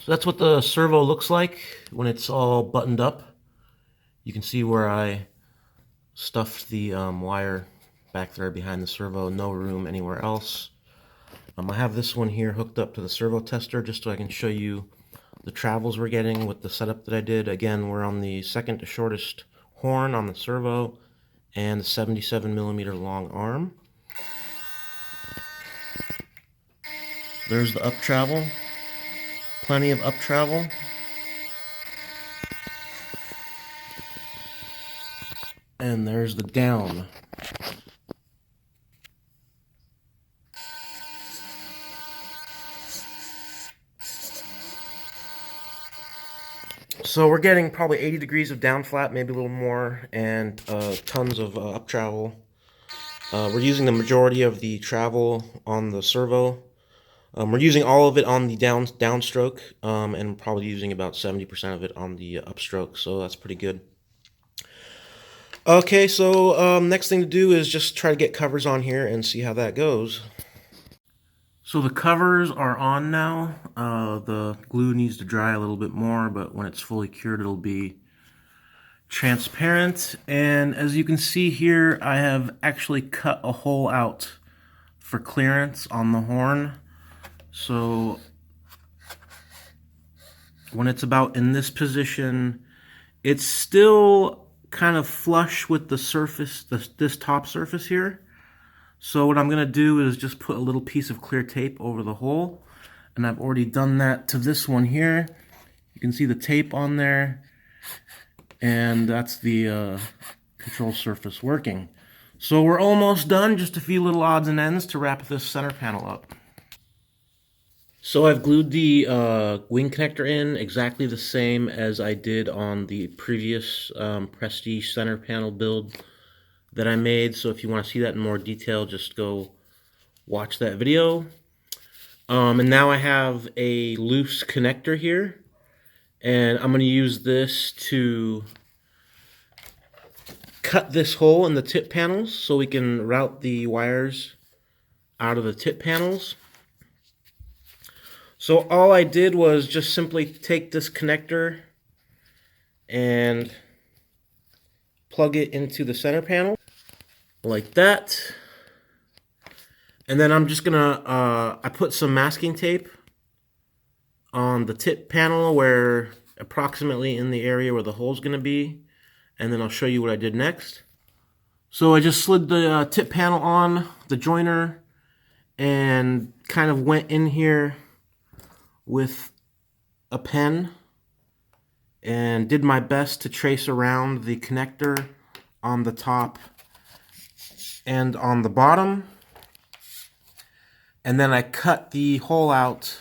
So that's what the servo looks like when it's all buttoned up. You can see where I stuffed the wire back there behind the servo. No room anywhere else. I have this one here hooked up to the servo tester just so I can show you the travels we're getting with the setup that I did. Again, we're on the second to shortest horn on the servo and the 77mm long arm. There's the up travel. Plenty of up travel. And there's the down. So we're getting probably 80 degrees of down flap, maybe a little more, and tons of up travel. We're using the majority of the travel on the servo. We're using all of it on the downstroke, and probably using about 70% of it on the upstroke, so that's pretty good. Okay, so next thing to do is just try to get covers on here and see how that goes. So the covers are on now. The glue needs to dry a little bit more, but when it's fully cured, it'll be transparent. And as you can see here, I have actually cut a hole out for clearance on the horn. So when it's about in this position, it's still kind of flush with the surface, this top surface here. So what I'm going to do is just put a little piece of clear tape over the hole. And I've already done that to this one here. You can see the tape on there. And that's the control surface working. So we're almost done. Just a few little odds and ends to wrap this center panel up. So I've glued the wing connector in exactly the same as I did on the previous Prestige center panel build that I made. So if you want to see that in more detail, just go watch that video. And now I have a loose connector here, and I'm going to use this to cut this hole in the tip panels so we can route the wires out of the tip panels. So all I did was just simply take this connector and plug it into the center panel like that. And then I'm just gonna, I put some masking tape on the tip panel where approximately in the area where the hole's gonna be. And then I'll show you what I did next. So I just slid the tip panel on the joiner and kind of went in here with a pen and did my best to trace around the connector on the top and on the bottom. And then I cut the hole out.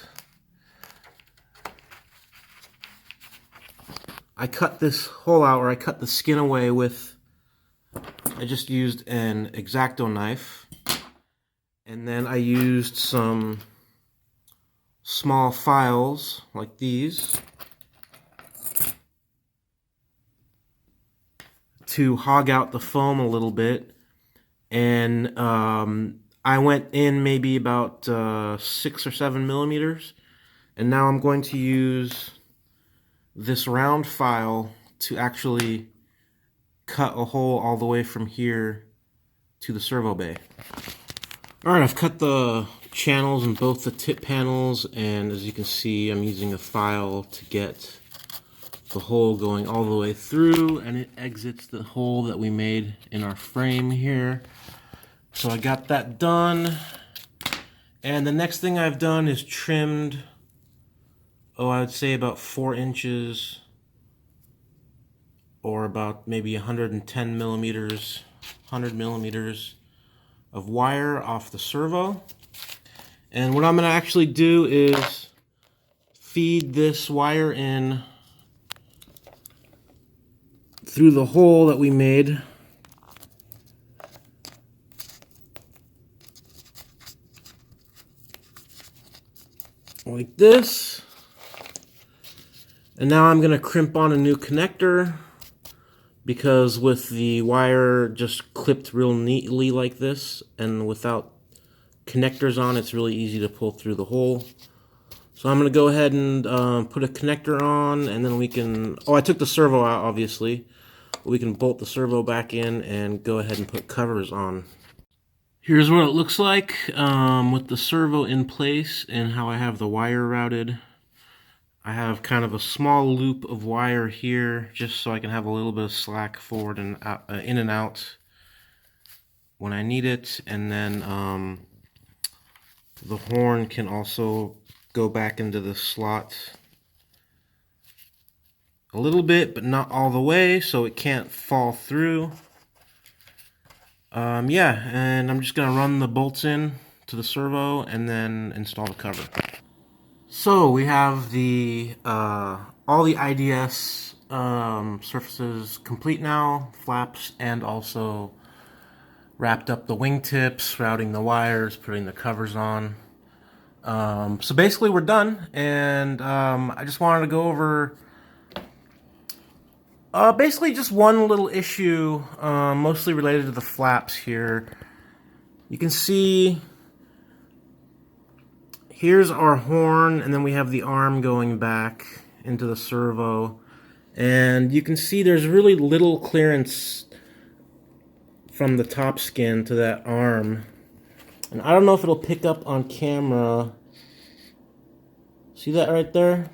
I cut this hole out, or I cut the skin away with, I just used an X-Acto knife. And then I used some small files like these to hog out the foam a little bit, and I went in maybe about 6 or 7 millimeters, and now I'm going to use this round file to actually cut a hole all the way from here to the servo bay. Alright, I've cut the channels in both the tip panels, and as you can see, I'm using a file to get the hole going all the way through, and it exits the hole that we made in our frame here. So I got that done, and the next thing I've done is trimmed, I would say about 4 inches, or about maybe 110 millimeters, 100 millimeters of wire off the servo. And what I'm going to actually do is feed this wire in through the hole that we made. Like this. And now I'm going to crimp on a new connector, because with the wire just clipped real neatly like this and without connectors on, it's really easy to pull through the hole. So So I'm going to go ahead and put a connector on, and then we can... Oh, I took the servo out, obviously. We can bolt the servo back in and go ahead and put covers on. Here's what it looks like with the servo in place and how I have the wire routed. I have kind of a small loop of wire here just so I can have a little bit of slack forward and out, in and out when I need it. And then the horn can also go back into the slot a little bit, but not all the way, so it can't fall through. Yeah, and I'm just going to run the bolts in to the servo and then install the cover. So we have the all the IDS surfaces complete now, flaps, and also wrapped up the wingtips, routing the wires, putting the covers on. So basically we're done, and I just wanted to go over basically just one little issue, mostly related to the flaps here. You can see here's our horn, and then we have the arm going back into the servo, and you can see there's really little clearance from the top skin to that arm. And I don't know if it'll pick up on camera. See that right there?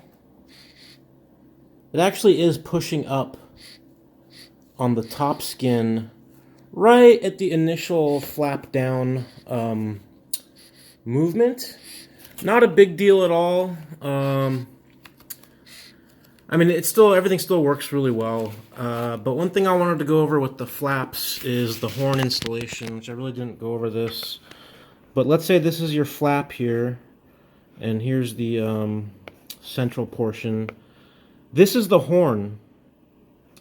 It actually is pushing up on the top skin right at the initial flap down movement. Not a big deal at all. I mean, everything still works really well. But one thing I wanted to go over with the flaps is the horn installation, which I really didn't go over this. But let's say this is your flap here, and here's the central portion. This is the horn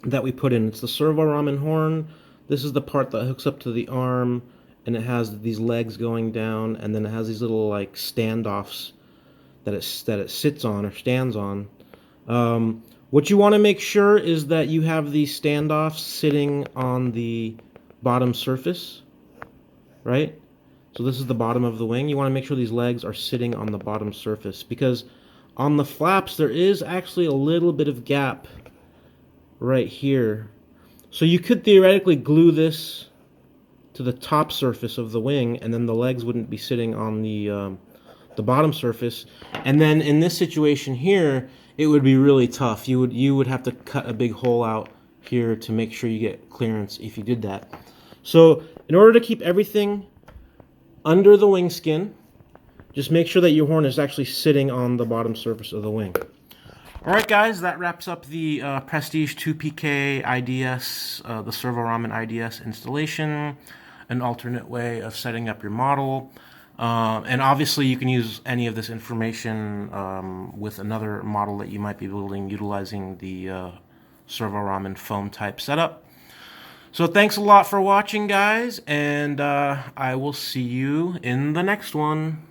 that we put in. It's the servorahmen horn. This is the part that hooks up to the arm, and it has these legs going down, and then it has these little like standoffs that it sits on or stands on. What you want to make sure is that you have these standoffs sitting on the bottom surface, right? So this is the bottom of the wing. You want to make sure these legs are sitting on the bottom surface, because on the flaps there is actually a little bit of gap right here. So you could theoretically glue this to the top surface of the wing, and then the legs wouldn't be sitting on the bottom surface. And then in this situation here, it would be really tough. You would have to cut a big hole out here to make sure you get clearance if you did that. So in order to keep everything under the wing skin, just make sure that your horn is actually sitting on the bottom surface of the wing. Alright guys, that wraps up the Prestige 2PK IDS, the servorahmen IDS installation, an alternate way of setting up your model. And obviously you can use any of this information with another model that you might be building utilizing the servorahmen foam type setup. So thanks a lot for watching, guys, and I will see you in the next one.